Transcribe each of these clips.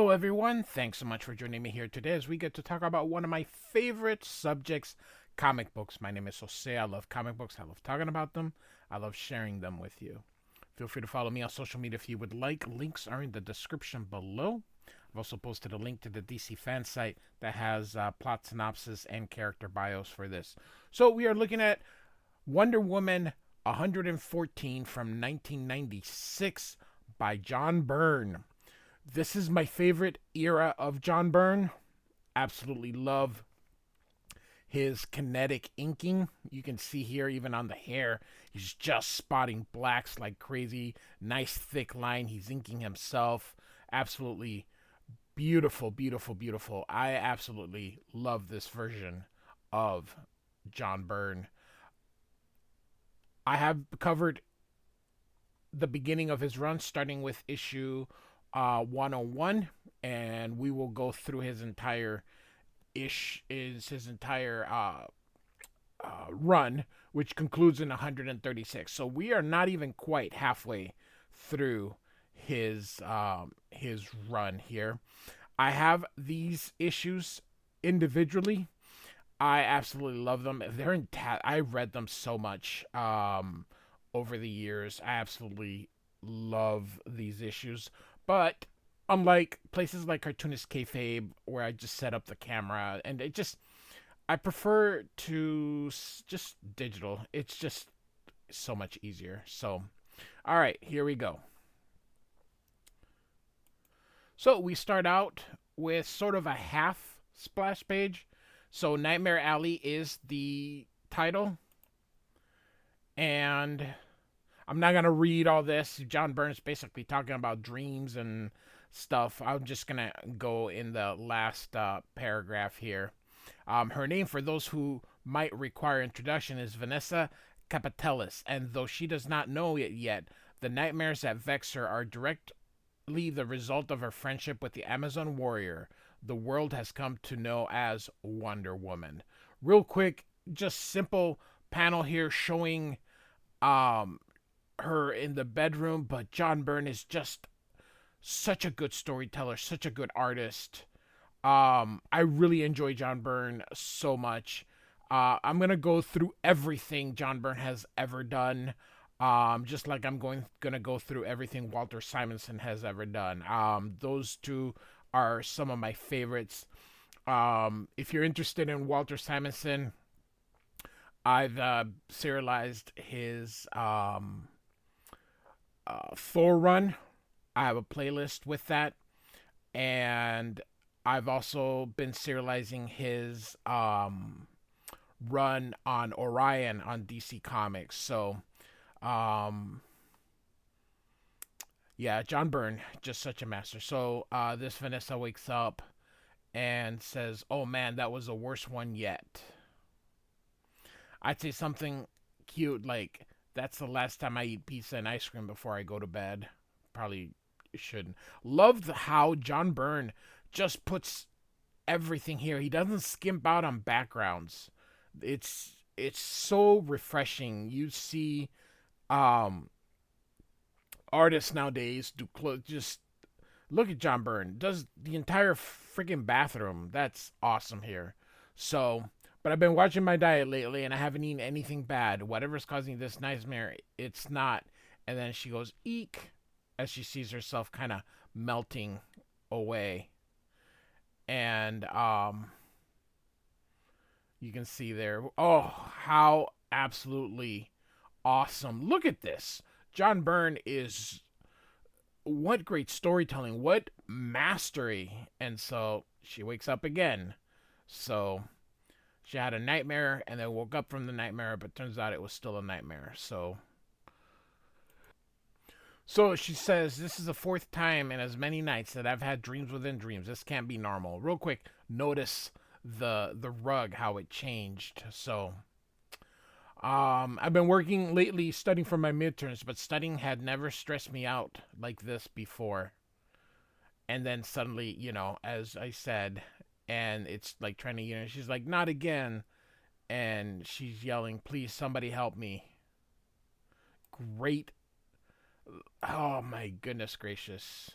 Hello, everyone. Thanks so much for joining me here today as we get to talk about one of my favorite subjects, comic books. My name is Jose. I love comic books. I love talking about them. I love sharing them with you. Feel free to follow me on social media if you would like. Links are in the description below. I've also posted a link to the DC fan site that has plot synopsis and character bios for this. So we are looking at Wonder Woman 114 from 1996 by John Byrne. This is my favorite era of John Byrne. Absolutely love his kinetic inking. You can see here, even on the hair, he's just spotting blacks like crazy. Nice thick line. He's inking himself. Absolutely beautiful, beautiful, beautiful. I absolutely love this version of John Byrne. I have covered the beginning of his run, starting with issue 101, and we will go through his entire run, which concludes in 136. So we are not even quite halfway through his run here. I have these issues individually. I absolutely love them. I read them so much over the years. I absolutely love these issues. But unlike places like Cartoonist Kayfabe, where I just set up the camera, and I prefer to just digital. It's just so much easier. So, all right, here we go. So we start out with sort of a half splash page. So Nightmare Alley is the title, and I'm not gonna read all this. John Byrne's basically talking about dreams and stuff. I'm just gonna go in the last paragraph here. Her name, for those who might require introduction, is Vanessa Capitelis, and though she does not know it yet, the nightmares that vex her are directly the result of her friendship with the Amazon warrior the world has come to know as Wonder Woman. Real quick, just simple panel here showing her in the bedroom, but John Byrne is just such a good storyteller, such a good artist. I really enjoy John Byrne so much. I'm gonna go through everything John Byrne has ever done. Just like I'm gonna go through everything Walter Simonson has ever done. Those two are some of my favorites. If you're interested in Walter Simonson, I've serialized his Thor run. I have a playlist with that, and I've also been serializing his run on Orion on DC Comics. So, um, yeah, John Byrne, just such a master. So, this Vanessa wakes up and says, "Oh man, that was the worst one yet." I'd say something cute like, "That's the last time I eat pizza and ice cream before I go to bed." Probably shouldn't. Love how John Byrne just puts everything here. He doesn't skimp out on backgrounds. It's so refreshing. You see um artists nowadays do just look at John Byrne. Does the entire freaking bathroom. That's awesome here. So, but I've been watching my diet lately and I haven't eaten anything bad. Whatever's causing this nightmare, it's not. And then she goes, "Eek," as she sees herself kind of melting away. And you can see there. Oh, how absolutely awesome. Look at this. John Byrne is what great storytelling, what mastery. And so she wakes up again. So she had a nightmare and then woke up from the nightmare, but turns out it was still a nightmare. So she says, "This is the fourth time in as many nights that I've had dreams within dreams. This can't be normal." Real quick, notice the rug, how it changed. So I've been working lately studying for my midterms, but studying had never stressed me out like this before. And then suddenly, as I said, and it's like trying to, she's like, "Not again." And she's yelling, "Please, somebody help me." Great. Oh my goodness gracious.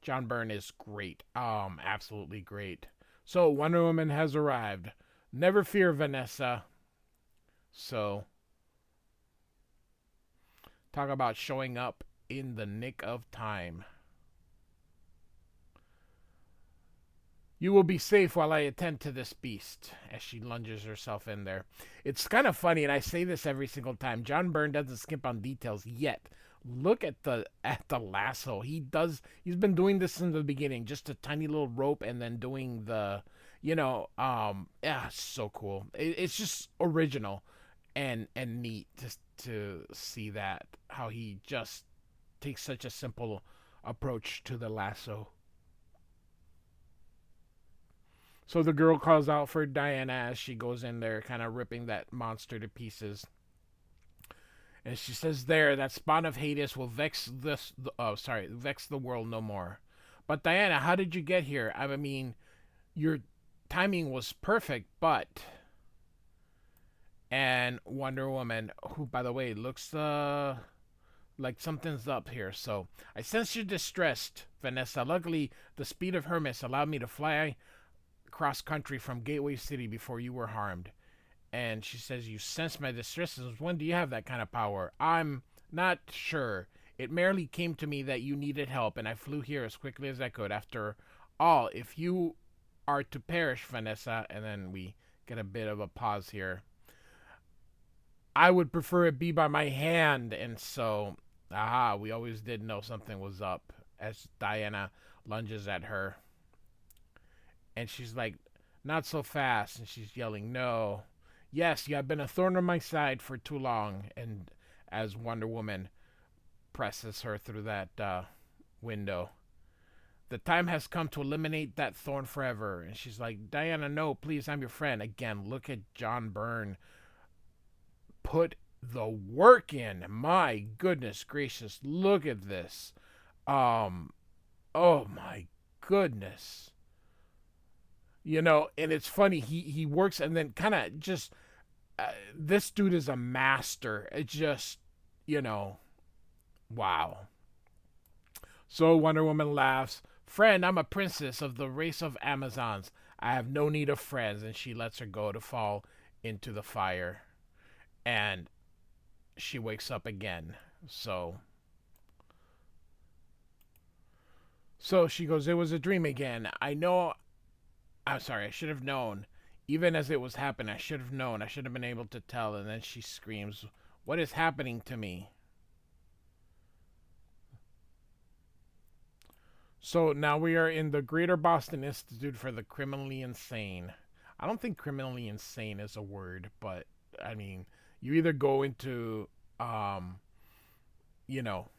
John Byrne is great. Absolutely great. So Wonder Woman has arrived. Never fear, Vanessa. So talk about showing up in the nick of time. You will be safe while I attend to this beast, as she lunges herself in there. It's kind of funny, and I say this every single time. John Byrne doesn't skimp on details yet. Look at the lasso. He's been doing this since the beginning. Just a tiny little rope, and then doing the, yeah, so cool. It's just original, and neat to see that how he just takes such a simple approach to the lasso. So the girl calls out for Diana as she goes in there, kind of ripping that monster to pieces. And she says, "There, that spawn of Hades will vex the world no more." But Diana, how did you get here? I mean, your timing was perfect, but and Wonder Woman, who by the way looks like something's up here. So I sense you're distressed, Vanessa. Luckily, the speed of Hermes allowed me to fly cross country from Gateway City before you were harmed. And she says, "You sense my distress. When do you have that kind of power?" "I'm not sure. It merely came to me that you needed help, and I flew here as quickly as I could. After all, if you are to perish, Vanessa," and then we get a bit of a pause here, "I would prefer it be by my hand." And so, aha, we always did know something was up as Diana lunges at her. And she's like, "Not so fast." And she's yelling, "No. Yes, you have been a thorn on my side for too long." And as Wonder Woman presses her through that window, "The time has come to eliminate that thorn forever." And she's like, "Diana, no, please, I'm your friend." Again, look at John Byrne put the work in. My goodness gracious, look at this. Um, oh my goodness. And it's funny. He works and then kind of just this dude is a master. It just, you know, wow. So Wonder Woman laughs. "Friend, I'm a princess of the race of Amazons. I have no need of friends." And she lets her go to fall into the fire. And she wakes up again. So she goes, "It was a dream again. I know. I'm sorry, I should have known. Even as it was happening, I should have known. I should have been able to tell." And then she screams, "What is happening to me?" So now we are in the Greater Boston Institute for the Criminally Insane. I don't think criminally insane is a word, but I mean, you either go into, um, you know,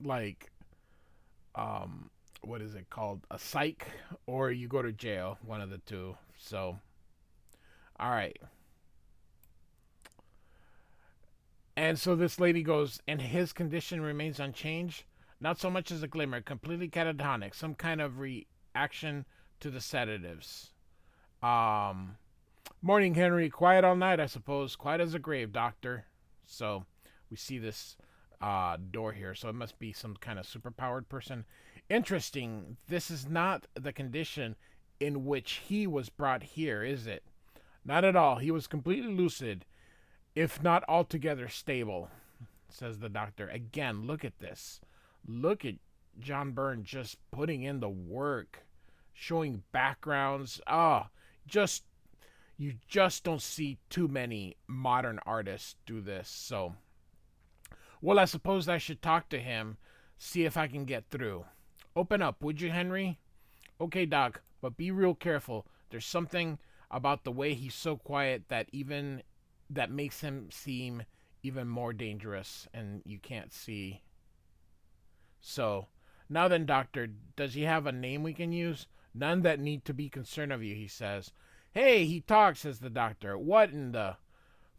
like, um, what is it called? A psych, or you go to jail, one of the two. So, all right. And so this lady goes, "And his condition remains unchanged?" "Not so much as a glimmer, completely catatonic, some kind of reaction to the sedatives." Um, "Morning, Henry. Quiet all night, I suppose. Quiet as a grave, doctor." So we see this door here. So it must be some kind of superpowered person. "Interesting. This is not the condition in which he was brought here, is it?" "Not at all. He was completely lucid, if not altogether stable," says the doctor. Again, look at this. Look at John Byrne just putting in the work, showing backgrounds. Just you just don't see too many modern artists do this. So, well, I suppose I should talk to him, see if I can get through. "Open up, would you, Henry?" "Okay, Doc, but be real careful. There's something about the way he's so quiet that makes him seem even more dangerous, and you can't see." So, "Now then, doctor, does he have a name we can use?" "None that need to be concerned of you," he says. "Hey, he talks," says the doctor. "What in the...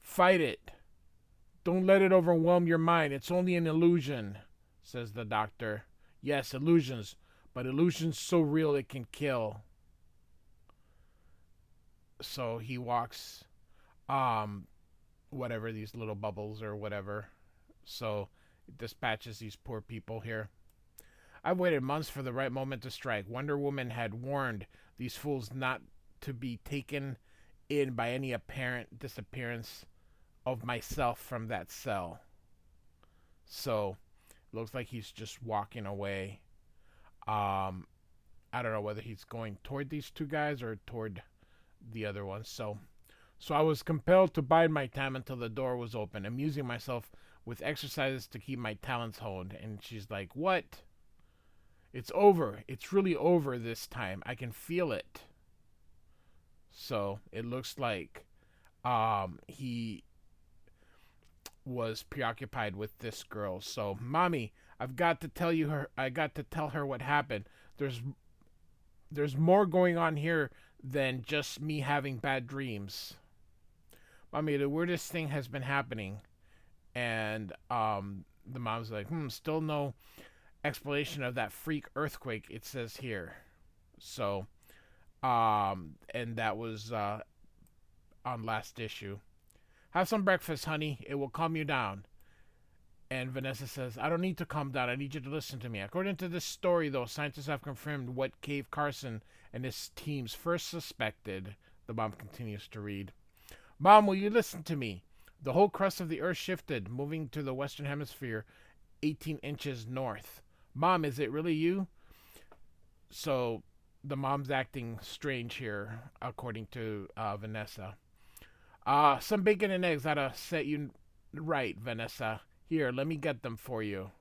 Fight it. Don't let it overwhelm your mind. It's only an illusion," says the doctor. "Yes, illusions, but illusions so real it can kill." So he walks, um, whatever, these little bubbles or whatever. So it dispatches these poor people here. I've waited months for the right moment to strike. Wonder Woman had warned these fools not to be taken in by any apparent disappearance of myself from that cell. So, looks like he's just walking away. Um, I don't know whether he's going toward these two guys or toward the other one. So I was compelled to bide my time until the door was open, amusing myself with exercises to keep my talents honed. And she's like, "What? It's over. It's really over this time. I can feel it." So it looks like he was preoccupied with this girl. So, mommy, I got to tell her what happened. There's there's more going on here than just me having bad dreams. Mommy, the weirdest thing has been happening. And the mom's like, still no explanation of that freak earthquake it says here. So, and that was on last issue. Have some breakfast, honey. It will calm you down. And Vanessa says, I don't need to calm down. I need you to listen to me. According to this story, though, scientists have confirmed what Cave Carson and his teams first suspected. The mom continues to read. Mom, will you listen to me? The whole crust of the earth shifted, moving to the western hemisphere 18 inches north. Mom, is it really you? So the mom's acting strange here, according to Vanessa. Some bacon and eggs ought to set you right, Vanessa. Here, let me get them for you.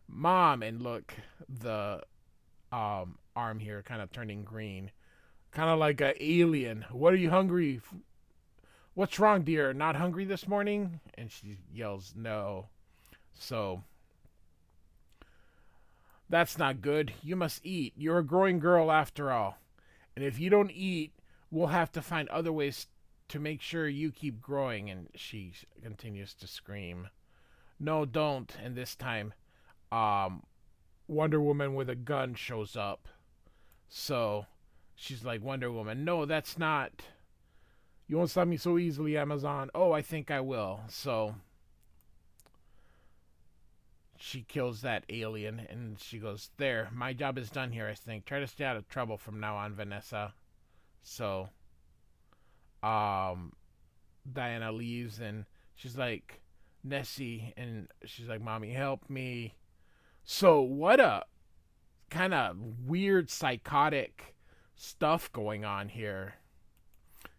Mom, and look, the arm here kind of turning green. Kind of like an alien. What are you hungry? What's wrong, dear? Not hungry this morning? And she yells, no. So, that's not good. You must eat. You're a growing girl after all. And if you don't eat, we'll have to find other ways to make sure you keep growing. And she continues to scream. No, don't. And this time, Wonder Woman with a gun shows up. So she's like, Wonder Woman, no, that's not. You won't stop me so easily, Amazon. Oh, I think I will. So she kills that alien and she goes, there, my job is done here, I think. Try to stay out of trouble from now on, Vanessa. So Diana leaves and she's like, Nessie, and she's like, Mommy, help me. So what a kind of weird psychotic stuff going on here.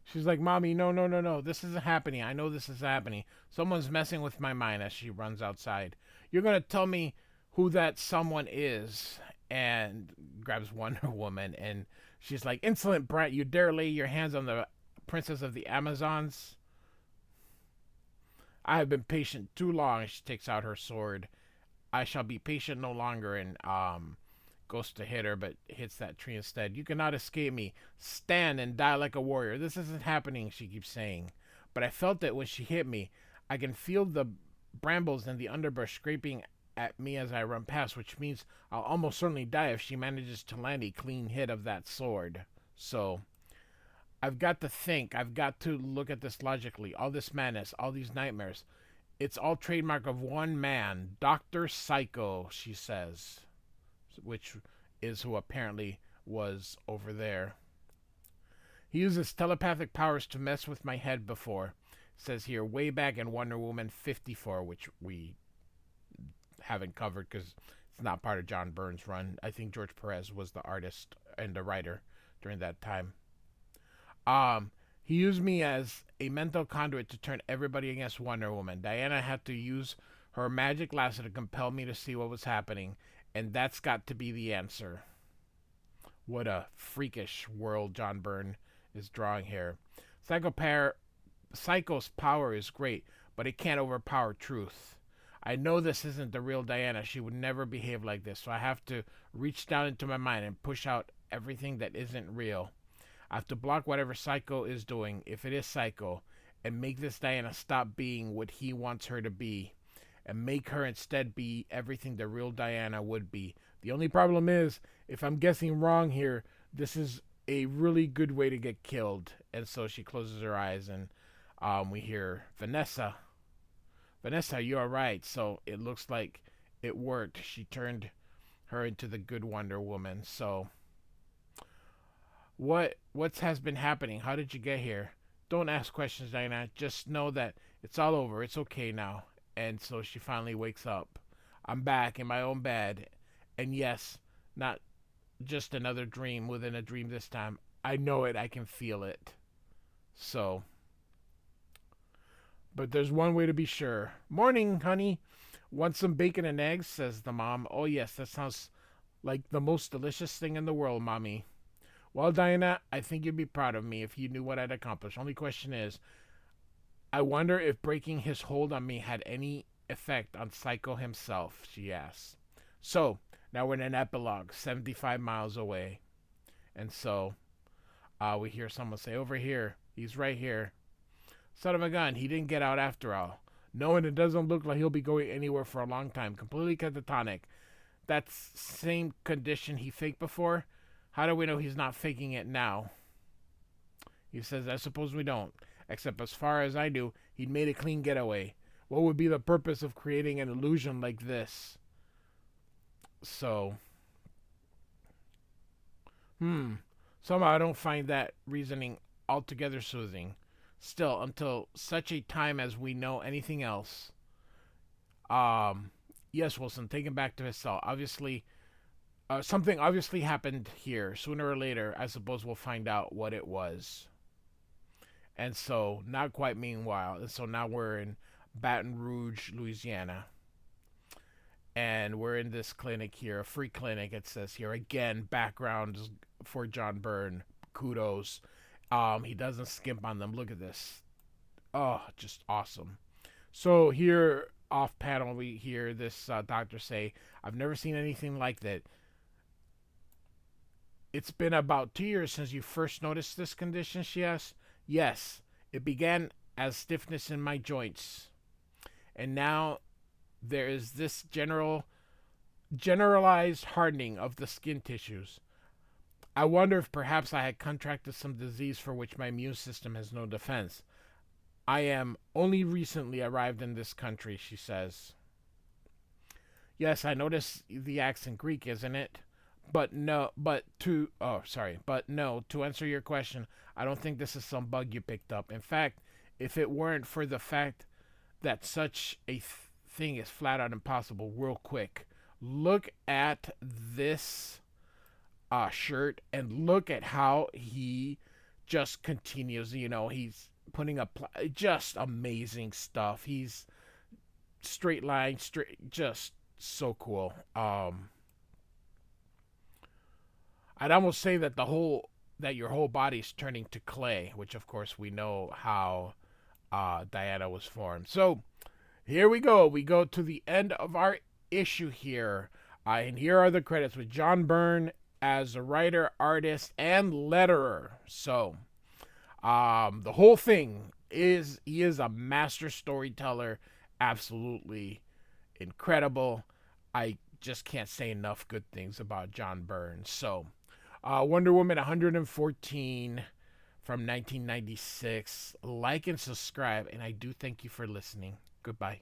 She's like, Mommy, no, no, no, no. This isn't happening. I know this is happening. Someone's messing with my mind as she runs outside. You're going to tell me who that someone is. And grabs Wonder Woman. And she's like, insolent brat, you dare lay your hands on the princess of the Amazons? I have been patient too long. She takes out her sword. I shall be patient no longer. And goes to hit her, but hits that tree instead. You cannot escape me. Stand and die like a warrior. This isn't happening, she keeps saying. But I felt it when she hit me. I can feel the brambles and the underbrush scraping at me as I run past, which means I'll almost certainly die if she manages to land a clean hit of that sword. So, I've got to think. I've got to look at this logically. All this madness, all these nightmares. It's all trademark of one man, Dr. Psycho, she says. Which is who apparently was over there. He uses telepathic powers to mess with my head before. It says here, way back in Wonder Woman 54, which we haven't covered because it's not part of John Byrne's run. I think George Perez was the artist and the writer during that time. He used me as a mental conduit to turn everybody against Wonder Woman. Diana had to use her magic lasso to compel me to see what was happening. And that's got to be the answer. What a freakish world John Byrne is drawing here. Psycho's power is great, but it can't overpower truth. I know this isn't the real Diana. She would never behave like this, so I have to reach down into my mind and push out everything that isn't real. I have to block whatever Psycho is doing, if it is Psycho, and make this Diana stop being what he wants her to be. And make her instead be everything the real Diana would be. The only problem is, if I'm guessing wrong here, this is a really good way to get killed. And so she closes her eyes and we hear, Vanessa. Vanessa, you're right. So it looks like it worked. She turned her into the good Wonder Woman. So what has been happening? How did you get here? Don't ask questions, Diana. Just know that it's all over. It's okay now. And so she finally wakes up. I'm back in my own bed. And yes, not just another dream within a dream this time. I know it. I can feel it. So, but there's one way to be sure. Morning, honey. Want some bacon and eggs? Says the mom. Oh, yes, that sounds like the most delicious thing in the world, mommy. Well, Diana, I think you'd be proud of me if you knew what I'd accomplished. Only question is, I wonder if breaking his hold on me had any effect on Psycho himself, she asks. So, now we're in an epilogue, 75 miles away. And so, we hear someone say, over here, he's right here. Son of a gun, he didn't get out after all. No, and it doesn't look like he'll be going anywhere for a long time. Completely catatonic. That same condition he faked before, how do we know he's not faking it now? He says, I suppose we don't. Except as far as I knew, he'd made a clean getaway. What would be the purpose of creating an illusion like this? So, somehow I don't find that reasoning altogether soothing. Still, until such a time as we know anything else. Yes, Wilson, take him back to his cell. Obviously, something obviously happened here. Sooner or later, I suppose we'll find out what it was. And so, not quite meanwhile. And so now we're in Baton Rouge, Louisiana. And we're in this clinic here, a free clinic, it says here. Again, background for John Byrne. Kudos. He doesn't skimp on them. Look at this. Oh, just awesome. So here, off panel, we hear this doctor say, I've never seen anything like that. It's been about 2 years since you first noticed this condition, she asks. Yes, it began as stiffness in my joints. And now there is this generalized hardening of the skin tissues. I wonder if perhaps I had contracted some disease for which my immune system has no defense. I am only recently arrived in this country, she says. Yes, I notice the accent Greek, isn't it? But no, to answer your question, I don't think this is some bug you picked up. In fact, if it weren't for the fact that such a thing is flat out impossible, real quick, look at this shirt and look at how he just continues. You know, he's putting up just amazing stuff. He's straight line, just so cool. I'd almost say that your whole body's turning to clay, which of course we know how Diana was formed. So here we go. We go to the end of our issue here. And here are the credits with John Byrne as a writer, artist, and letterer. So the whole thing he is a master storyteller. Absolutely incredible. I just can't say enough good things about John Byrne. So Wonder Woman 114 from 1996. Like and subscribe, and I do thank you for listening. Goodbye.